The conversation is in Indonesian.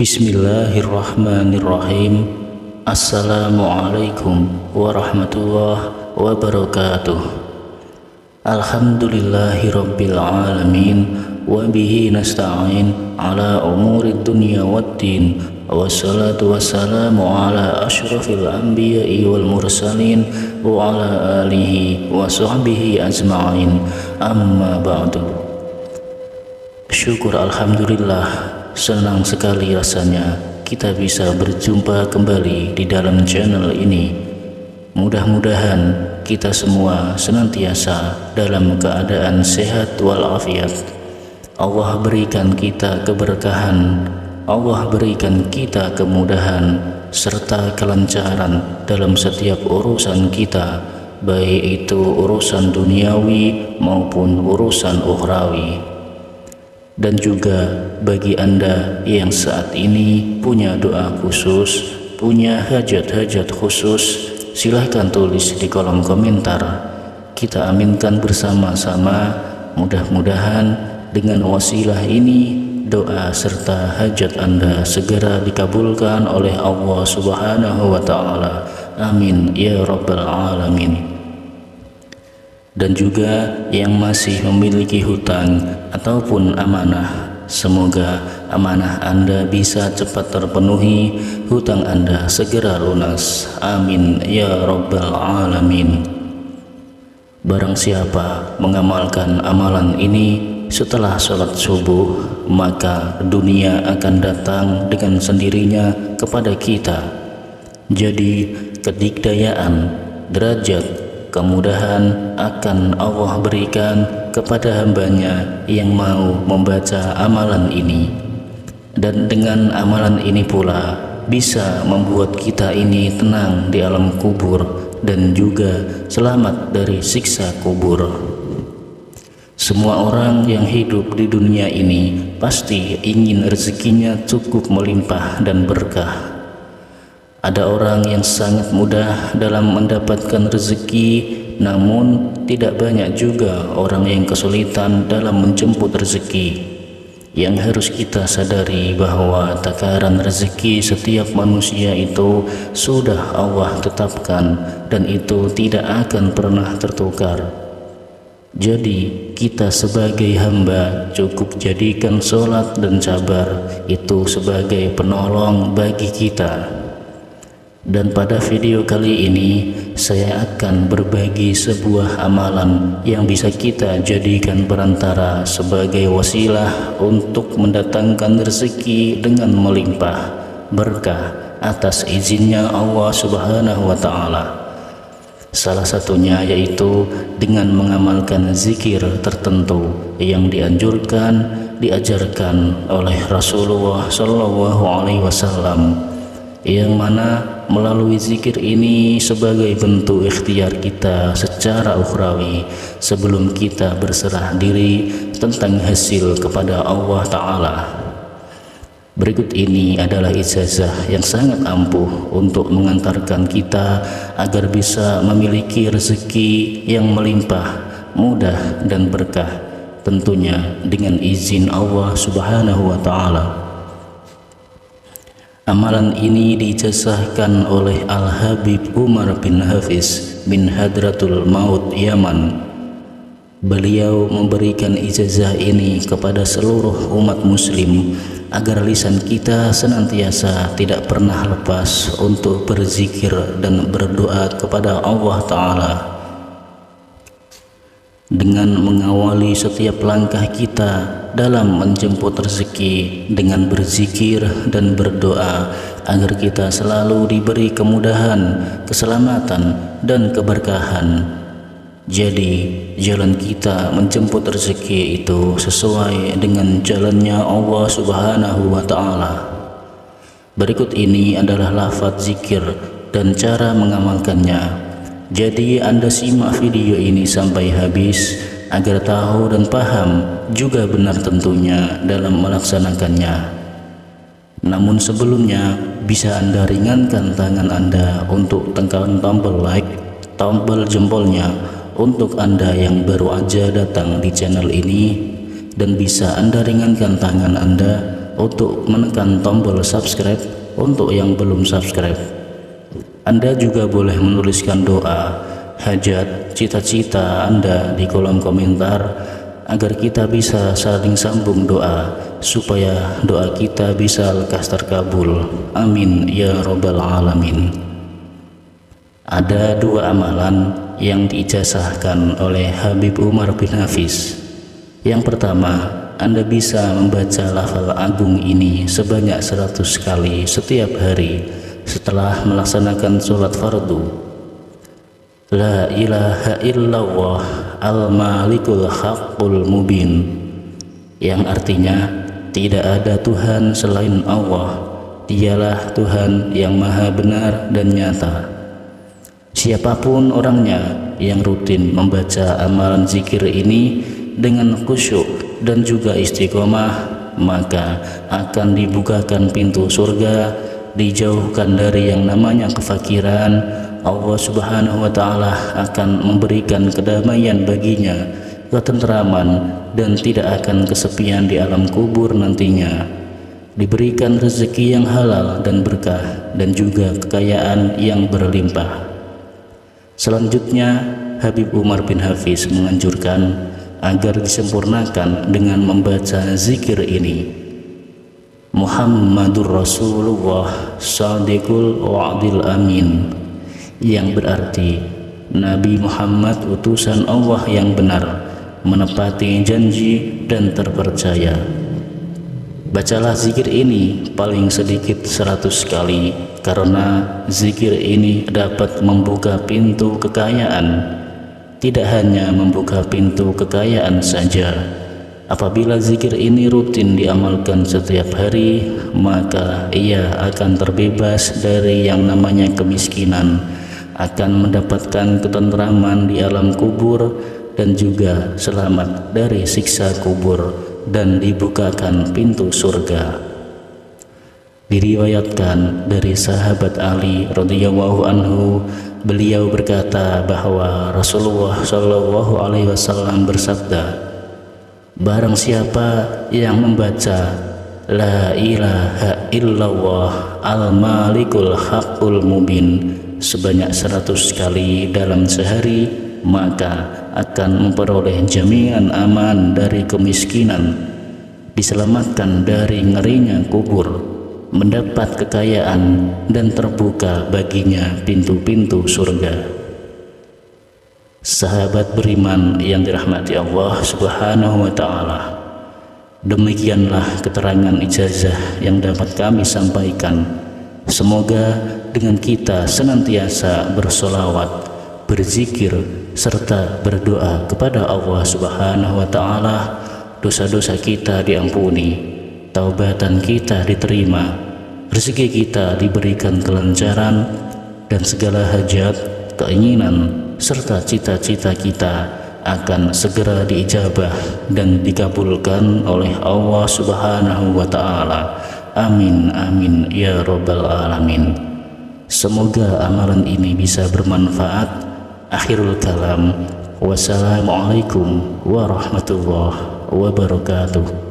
Bismillahirrahmanirrahim. Assalamualaikum warahmatullahi wabarakatuh. Alhamdulillahi rabbil alamin, wa bihi nasta'in ala umurid dunya waddin, wassalatu wassalamu ala ashrafil anbiya'i wal mursalin wa ala alihi wa sahbihi ajma'in, amma ba'du. Syukur alhamdulillah, senang sekali rasanya kita bisa berjumpa kembali di dalam channel ini. Mudah-mudahan kita semua senantiasa dalam keadaan sehat walafiat. Allah berikan kita keberkahan, Allah berikan kita kemudahan serta kelancaran dalam setiap urusan kita, baik itu urusan duniawi maupun urusan ukhrawi. Dan juga bagi Anda yang saat ini punya doa khusus, punya hajat-hajat khusus, silahkan tulis di kolom komentar. Kita aminkan bersama-sama, mudah-mudahan dengan wasilah ini doa serta hajat Anda segera dikabulkan oleh Allah Subhanahu wa Ta'ala. Amin ya Rabbal Alamin. Dan juga yang masih memiliki hutang ataupun amanah, semoga amanah Anda bisa cepat terpenuhi, hutang Anda segera lunas. Amin ya Rabbal Alamin. Barang siapa mengamalkan amalan ini setelah sholat subuh, maka dunia akan datang dengan sendirinya kepada kita. Jadi kedikdayaan, derajat, kemudahan akan Allah berikan kepada hambanya yang mau membaca amalan ini. Dan dengan amalan ini pula bisa membuat kita ini tenang di alam kubur dan juga selamat dari siksa kubur. Semua orang yang hidup di dunia ini pasti ingin rezekinya cukup melimpah dan berkah. Ada orang yang sangat mudah dalam mendapatkan rezeki, namun tidak banyak juga orang yang kesulitan dalam menjemput rezeki. Yang harus kita sadari bahwa takaran rezeki setiap manusia itu sudah Allah tetapkan dan itu tidak akan pernah tertukar. Jadi kita sebagai hamba cukup jadikan sholat dan sabar itu sebagai penolong bagi kita. Dan pada video kali ini saya akan berbagi sebuah amalan yang bisa kita jadikan perantara sebagai wasilah untuk mendatangkan rezeki dengan melimpah berkah atas izinnya Allah Subhanahu wa Ta'ala. Salah satunya yaitu dengan mengamalkan zikir tertentu yang diajarkan oleh Rasulullah Shallallahu Alaihi Wasallam, yang mana melalui zikir ini sebagai bentuk ikhtiar kita secara ukhrawi sebelum kita berserah diri tentang hasil kepada Allah Ta'ala. Berikut ini adalah ijazah yang sangat ampuh untuk mengantarkan kita agar bisa memiliki rezeki yang melimpah, mudah dan berkah, tentunya dengan izin Allah Subhanahu wa Ta'ala. Amalan ini diijazahkan oleh Al-Habib Umar bin Hafiz bin Hadratul Maut Yaman. Beliau memberikan ijazah ini kepada seluruh umat muslim agar lisan kita senantiasa tidak pernah lepas untuk berzikir dan berdoa kepada Allah Ta'ala. Dengan mengawali setiap langkah kita dalam menjemput rezeki dengan berzikir dan berdoa agar kita selalu diberi kemudahan, keselamatan dan keberkahan. Jadi jalan kita menjemput rezeki itu sesuai dengan jalannya Allah Subhanahu wa Ta'ala. Berikut ini adalah lafaz zikir dan cara mengamalkannya. Jadi Anda simak video ini sampai habis agar tahu dan paham juga benar tentunya dalam melaksanakannya. Namun sebelumnya bisa Anda ringankan tangan Anda untuk tekan tombol like, tombol jempolnya untuk Anda yang baru aja datang di channel ini, dan bisa Anda ringankan tangan Anda untuk menekan tombol subscribe untuk yang belum subscribe. Anda juga boleh menuliskan doa, hajat, cita-cita Anda di kolom komentar agar kita bisa saling sambung doa, supaya doa kita bisa lekas terkabul. Amin ya robbal alamin. Ada dua amalan yang diijazahkan oleh Habib Umar bin Hafiz. Yang pertama, Anda bisa membaca lafal agung ini sebanyak 100 kali setiap hari setelah melaksanakan sholat fardu. La ilaha illallah al-malikul haqqul mubin, yang artinya tidak ada Tuhan selain Allah, dialah Tuhan yang maha benar dan nyata. Siapapun orangnya yang rutin membaca amalan zikir ini dengan khusyuk dan juga istiqomah, maka akan dibukakan pintu surga, dijauhkan dari yang namanya kefakiran. Allah Subhanahu wa Ta'ala akan memberikan kedamaian baginya, ketentraman, dan tidak akan kesepian di alam kubur nantinya. Diberikan rezeki yang halal dan berkah, dan juga kekayaan yang berlimpah. Selanjutnya, Habib Umar bin Hafiz menganjurkan agar disempurnakan dengan membaca zikir ini. Muhammadur Rasulullah Shadiqul Wa'dil Amin, yang berarti Nabi Muhammad utusan Allah yang benar, menepati janji dan terpercaya. Bacalah zikir ini paling sedikit 100 kali, karena zikir ini dapat membuka pintu kekayaan. Tidak hanya membuka pintu kekayaan saja, apabila zikir ini rutin diamalkan setiap hari, maka ia akan terbebas dari yang namanya kemiskinan, akan mendapatkan ketentraman di alam kubur, dan juga selamat dari siksa kubur dan dibukakan pintu surga. Diriwayatkan dari sahabat Ali radhiyallahu anhu, beliau berkata bahwa Rasulullah shallallahu alaihi wasallam bersabda, barang siapa yang membaca La ilaha illallah al-malikul haqqul mubin sebanyak 100 kali dalam sehari, maka akan memperoleh jaminan aman dari kemiskinan, diselamatkan dari ngerinya kubur, mendapat kekayaan, dan terbuka baginya pintu-pintu surga. Sahabat beriman yang dirahmati Allah Subhanahu wa Ta'ala, demikianlah keterangan ijazah yang dapat kami sampaikan. Semoga dengan kita senantiasa bersolawat, berzikir, serta berdoa kepada Allah Subhanahu wa Ta'ala, dosa-dosa kita diampuni, taubatan kita diterima, rezeki kita diberikan kelancaran, dan segala hajat, keinginan, serta cita-cita kita akan segera diijabah dan dikabulkan oleh Allah Subhanahu wa Ta'ala. Amin amin ya robbal alamin. Semoga amalan ini bisa bermanfaat. Akhirul kalam, wassalamualaikum warahmatullahi wabarakatuh.